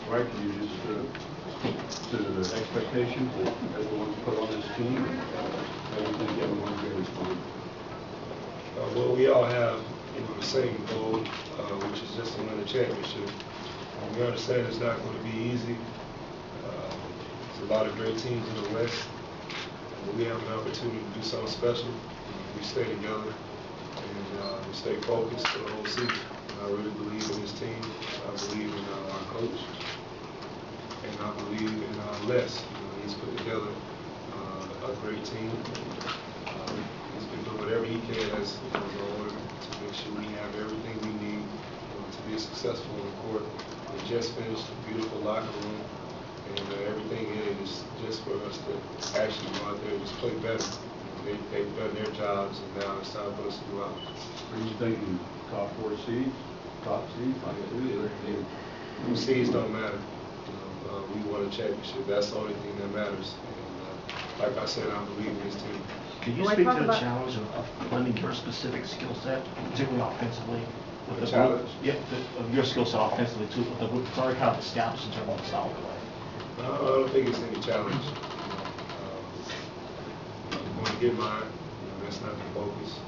Right, can you just, to the expectations that everyone's put on this team, I don't think everyone's going to respond. Well, we all have the same goal, which is just to win the championship. We understand it's not going to be easy. There's a lot of great teams in the West. But we have an opportunity to do something special. We stay together and we stay focused for the whole season. I really believe in this team. I believe in our coach. And I believe in Les. He's put together a great team. He's been doing whatever he can as in order to make sure we have everything we need to be successful on the court. We just finished a beautiful locker room, and everything in it is just for us to actually go out there and just play better. They've done their jobs, and now it's time for us to go out. Are you thinking top 4 seeds, top seeds, like two seeds don't matter. We won a championship. That's the only thing that matters. And like I said, I believe in this team. Can you speak to the challenge of blending your specific skill set, particularly offensively, with the challenge? Of your skill set offensively too, with the group it's already kind of established in terms of the style of play? I don't think it's any challenge. I'm going to get mine. That's not the focus.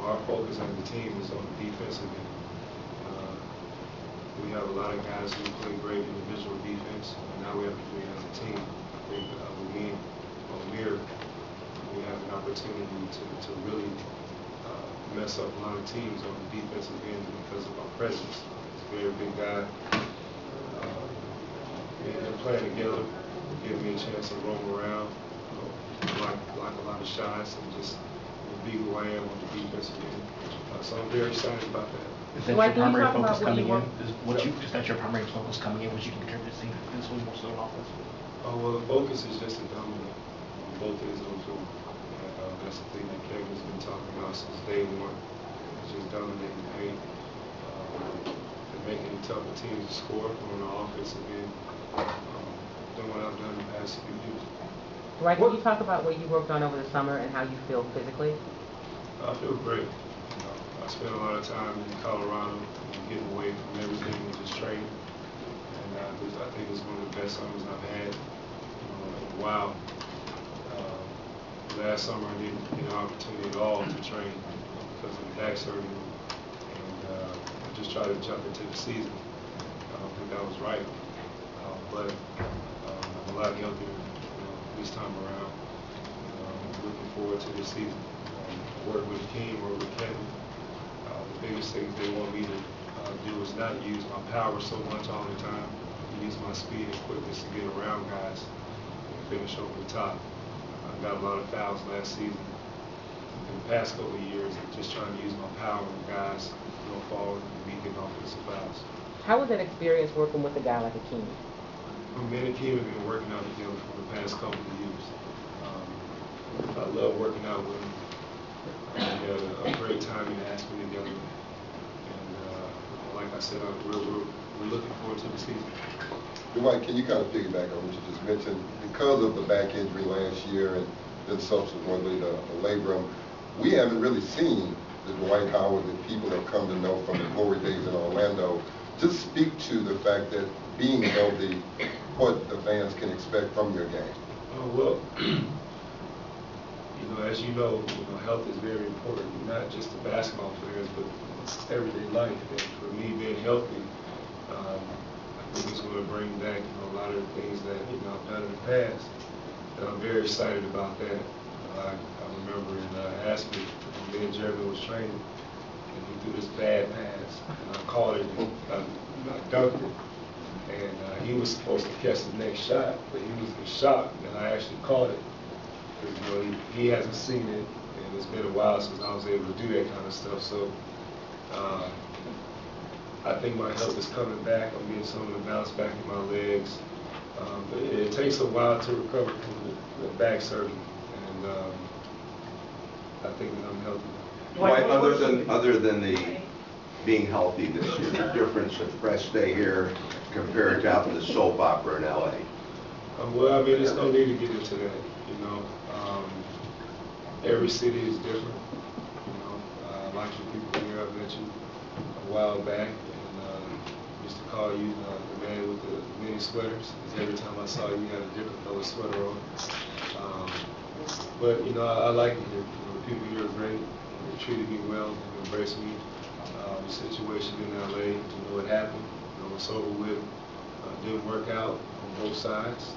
Our focus as a team is on the defensive end. We have a lot of guys who play great individual defense, and now we have to do it as a team. I think with me and Omer, we have an opportunity to really mess up a lot of teams on the defensive end because of our presence. He's a very big guy. And playing together give me a chance to roam around, block a lot of shots, and just be who I am on the defensive end. So I'm very excited about that. Is that your primary focus coming in? Is that your primary focus coming in? What you can contribute to defensively more so than offensively? Well, the focus is just to dominate on both ends of the floor. That's the thing that Kevin's been talking about since day one. It's just dominating the paint and making it tough for teams to score on the offensive end. Doing what I've done the past few years. Dwight, can you talk about what you worked on over the summer and how you feel physically? I feel great. I spent a lot of time in Colorado, getting away from everything and just training. And I think it's one of the best summers I've had in a while. Last summer I didn't get an opportunity at all to train because of the back surgery. And I just tried to jump into the season. I don't think that was right. But I'm a lot healthier this time around. Looking forward to this season. Work with King or with Kevin. The biggest things they want me to do is not use my power so much all the time. Use my speed and quickness to get around guys and finish over the top. I got a lot of fouls last season. In the past couple of years, just trying to use my power on guys, forward and be getting offensive fouls. How was that experience working with a guy like Akeem? Me and Akeem have been working out together for the past couple of years. I love working out with him. We had a great time in Aspen together. And like I said, we're looking forward to the season. Dwight, can you kind of piggyback on what you just mentioned? Because of the back injury last year and then subsequently the labrum, we haven't really seen the Dwight Howard that people have come to know from the glory days in Orlando. Just speak to the fact that being healthy, what the fans can expect from your game. Well, as you know, health is very important, not just to basketball players, but everyday life. And for me, being healthy, I think it's going to bring back a lot of the things that I've done in the past. And I'm very excited about that. I remember in Aspen, me and Jeremy was training, and he threw this bad pass, and I caught it, and I dunked it. And he was supposed to catch the next shot, but he was in shock, and I actually caught it. Because he hasn't seen it, and it's been a while since I was able to do that kind of stuff. So I think my health is coming back. I'm getting some of the bounce back in my legs. But it takes a while to recover from the back surgery, and I think that I'm healthy. Why, other than the being healthy this year, the difference of fresh day here compared to out in the soap opera in LA? Well, I mean, there's no need to get into that. Every city is different. A lot of people here, I met you a while back, and used to call you the man with the many sweaters, because every time I saw you, you had a different color sweater on. But, you know, I like it here. You know, the people here are great. They treated me well. They embraced me. The situation in L.A., you know, it happened. You know, it's over with. Didn't work out on both sides.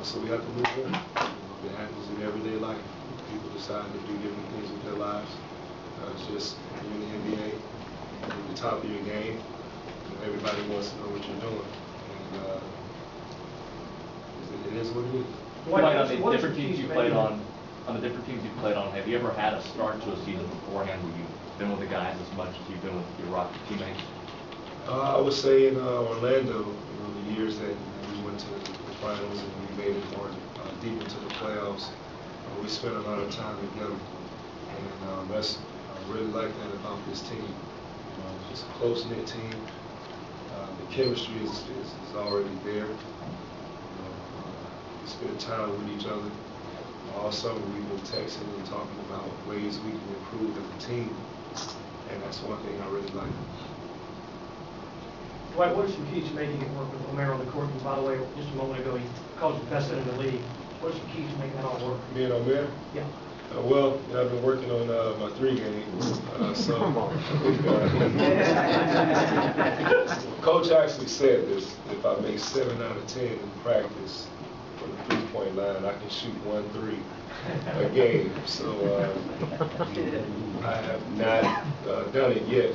So we have to move on. You know, it happens in everyday life. People decide to do different things with their lives. It's just, you're in the NBA, you're at the top of your game. You know, everybody wants to know what you're doing. And it is what it is. Dwight, on the different teams you played on the different teams you played on, have you ever had a start to a season beforehand where you've been with the guys as much as you've been with your Rocket teammates? I would say in Orlando, you know, the years that we went to the finals and we made it more deep into the playoffs, we spent a lot of time together, and that's I really like that about this team. It's a close-knit team. The chemistry is already there. We spend time with each other. All summer we've been texting and talking about ways we can improve as a team, and that's one thing I really like. Dwight, what are some keys to making it work with Omer on the court? And by the way, just a moment ago, he called you the best in the league. What are some keys to making that all work? Me and Omer? Yeah. Well, you know, I've been working on my 3 games. Coach actually said this: if I make 7 out of 10 in practice from the 3-point line, I can shoot 1 3 a game. So I have not done it yet.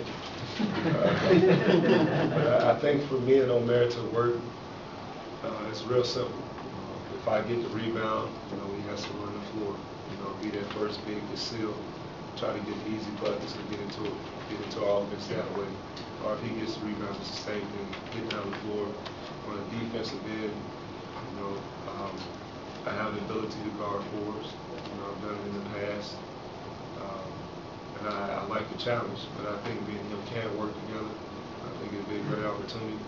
But I think for me and Omer to work, it's real simple. If I get the rebound, you know, he has to run the floor. You know, be that first big to seal, try to get the easy buckets and get into our offense that way. Or if he gets the rebound, it's the same thing. Get down the floor on the defensive end. You know, I have the ability to guard forwards. You know, I've done it in the past. And I like the challenge, but I think me and him can work together. I think it'd be a great opportunity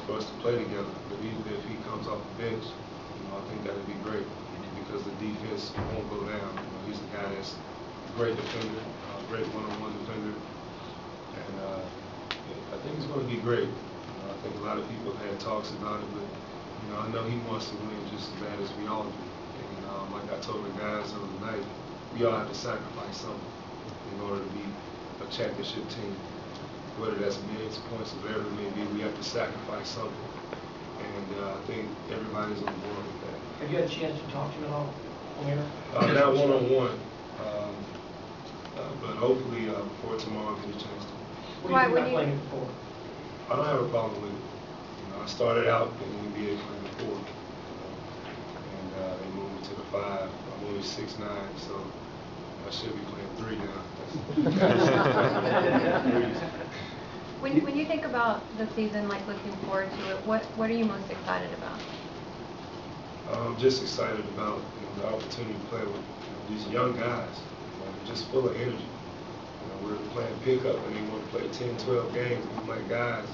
for us to play together. But even if he comes off the bench, you know, I think that'd be great because the defense won't go down. You know, he's a guy that's a great defender, great one-on-one defender, and I think it's going to be great. You know, I think a lot of people have had talks about it, but you know, I know he wants to win just as bad as we all do. And like I told the guys the other night, we all have to sacrifice something in order to be a championship team. Whether that's minutes, points, or whatever it may be, we have to sacrifice something. And I think everybody's on board with that. Have you had a chance to talk to him at all, Omer? Not one-on-one, but hopefully before tomorrow I'll get a chance to. What do you think about playing it before? I don't have a problem with it. You know, I started out in the NBA playing 4, and they moved me to the 5. I'm only 6'9", so I should be playing 3 now. When you think about the season, like looking forward to it, what are you most excited about? I'm just excited about the opportunity to play with these young guys. They're just full of energy. We're playing pickup and they want to play 10, 12 games. And I'm like, guys,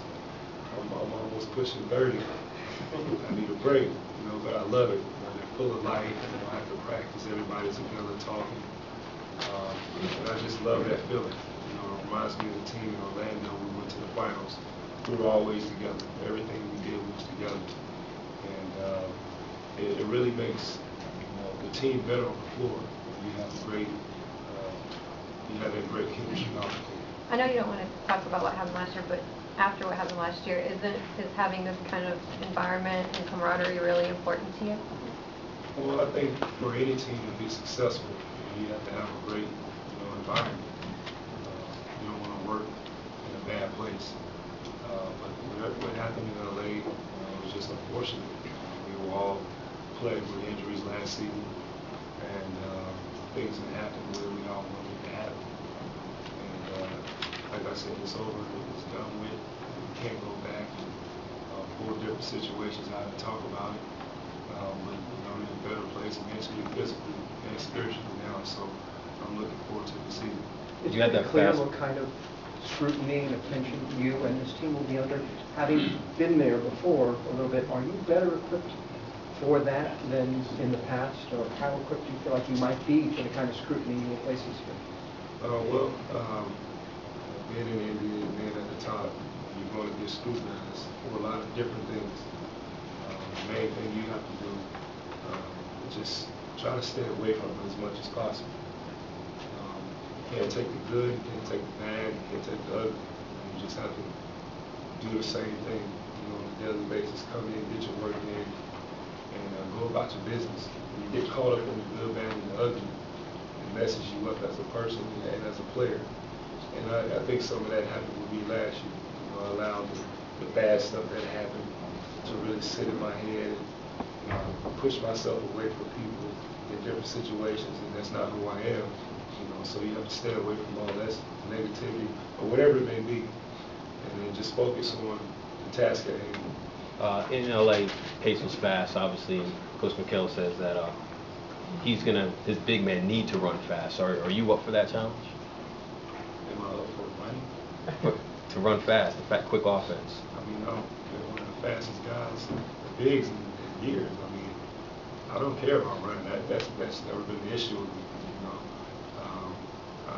I'm almost pushing 30. I need a break, but I love it. They're full of life. I have to practice. Everybody's together talking. And I just love that feeling. It reminds me of the team in Orlando. We went to the finals. We were always together. Everything we did was together. And it really makes the team better on the floor. You have that great chemistry off the court. I know you don't want to talk about what happened last year, but after what happened last year, is having this kind of environment and camaraderie really important to you? Well, I think for any team to be successful, you have to have a great environment. You don't want to work in a bad place. But what happened in LA was just unfortunate. We were all plagued with injuries last season, and things that happened where we all wanted to happen. And like I said, it's over. It's done with. We can't go back and pull different situations out and talk about it. But we're in a better place mentally, physically, and spiritually now. So I'm looking forward to the season. Is it clear what kind of scrutiny and attention you and this team will be under? Having been there before a little bit, are you better equipped for that than in the past? Or how equipped do you feel like you might be for the kind of scrutiny you will face this year? Being in the NBA, being at the top, you're going to get scrutinized for a lot of different things. The main thing you have to do is just try to stay away from it as much as possible. You can't take the good, you can't take the bad, you can't take the ugly. You just have to do the same thing, on a daily basis. Come in, get your work in, and go about your business. When you get caught up in the good, bad, and the ugly, it messes you up as a person and as a player. And I think some of that happened with me last year. I allowed the bad stuff that happened to really sit in my head and push myself away from people in different situations, and that's not who I am. So you have to stay away from all that negativity or whatever it may be, and then just focus on the task at hand. In LA, pace was fast, obviously. Coach McHale says that his big men need to run fast. Are you up for that challenge? Am I up for running? To run fast, quick offense. I mean, I'm one of the fastest guys, the bigs in years. I mean, I don't care about running. That's never been the issue with me.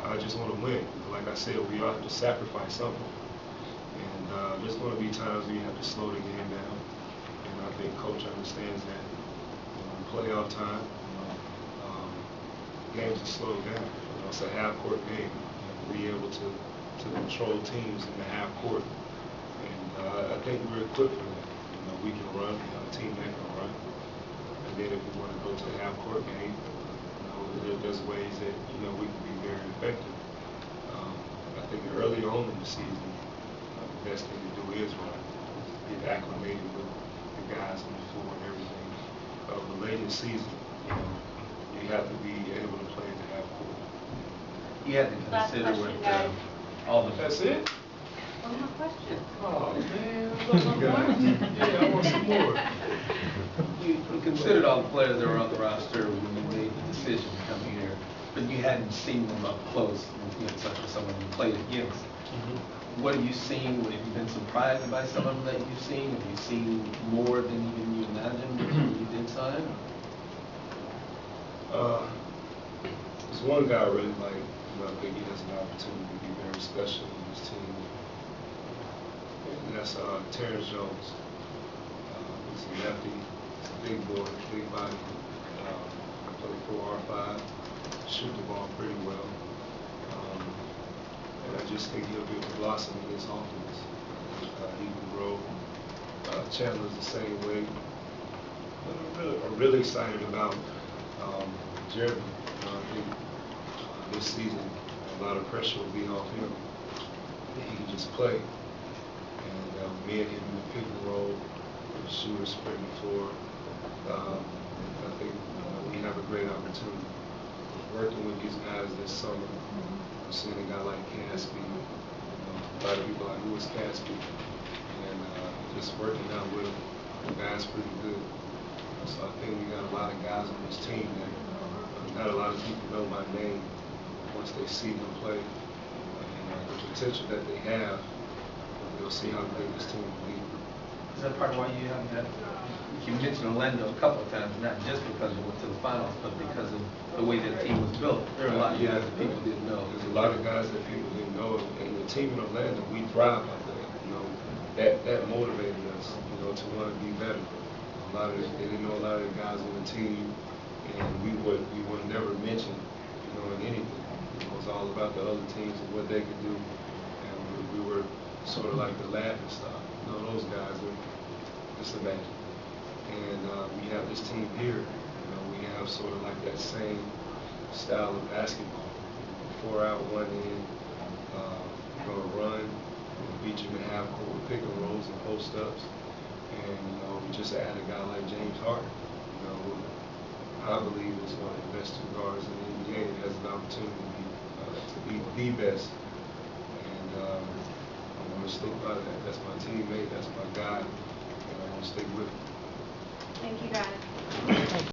I just want to win. Like I said, we all have to sacrifice something. And there's going to be times where you have to slow the game down. And I think Coach understands that. Playoff time, games are slowed down. It's a half-court game. Be able to control teams in the half court. And I think we're equipped for that. We can run. We have a team that can run. And then if we want to go to the half-court game, there's ways that we can be very effective. I think early on in the season, the best thing to do is run, get acclimated with the guys on the floor and everything. But late in the season, you have to be able to play at the half court. You have to consider what all the. That's it? One more question. Oh man, I love you guys. Yeah, I want some more. You considered all the players that were on the roster when you made the decision to come here, but you hadn't seen them up close, such as someone you played against. What have you seen? Have you been surprised by some of them that you've seen? Have you seen more than even you imagined when you did sign? There's one guy I really like. I think he has an opportunity to be very special in this team. And that's Terrence Jones. He's a lefty. He's a big boy, big body. Play 4R5, shoot the ball pretty well. And I just think he'll be able to blossom in this offense. He can grow. Chandler's the same way. I'm really excited about Jeremy. I think this season a lot of pressure will be off him. He can just play. And me and him in the pick and roll, the shooter spreading the floor. I think we have a great opportunity. Working with these guys this summer, I'm seeing a guy like Caspi. A lot of people are like, who is Caspi? And just working out with him, the guy's pretty good. So I think we got a lot of guys on this team that not a lot of people know by name. Once they see them play, and the potential that they have, they'll see how great this team will be. Is that part of why you haven't had? You mentioned Orlando a couple of times, not just because you went to the finals, but because of the way that team was built. A lot of guys that people didn't know. There's a lot of guys that people didn't know, and the team in Orlando, we thrive out there. That motivated us, to want to be better. They didn't know a lot of the guys on the team, and we would never mention, in anything. It was all about the other teams and what they could do, and we were sort of like the laughing stock. Those guys are just imagine. And we have this team here. We have sort of like that same style of basketball. 4 out, 1 in. We're gonna run. We'll beat you in the half court with pick and rolls and post ups. And we just add a guy like James Harden. Who I believe is one of the best 2 guards in the NBA and has an opportunity to be the best. And I'm going to stick by that. That's my teammate. That's my guy. And I'm going to stick with him. Thank you, guys.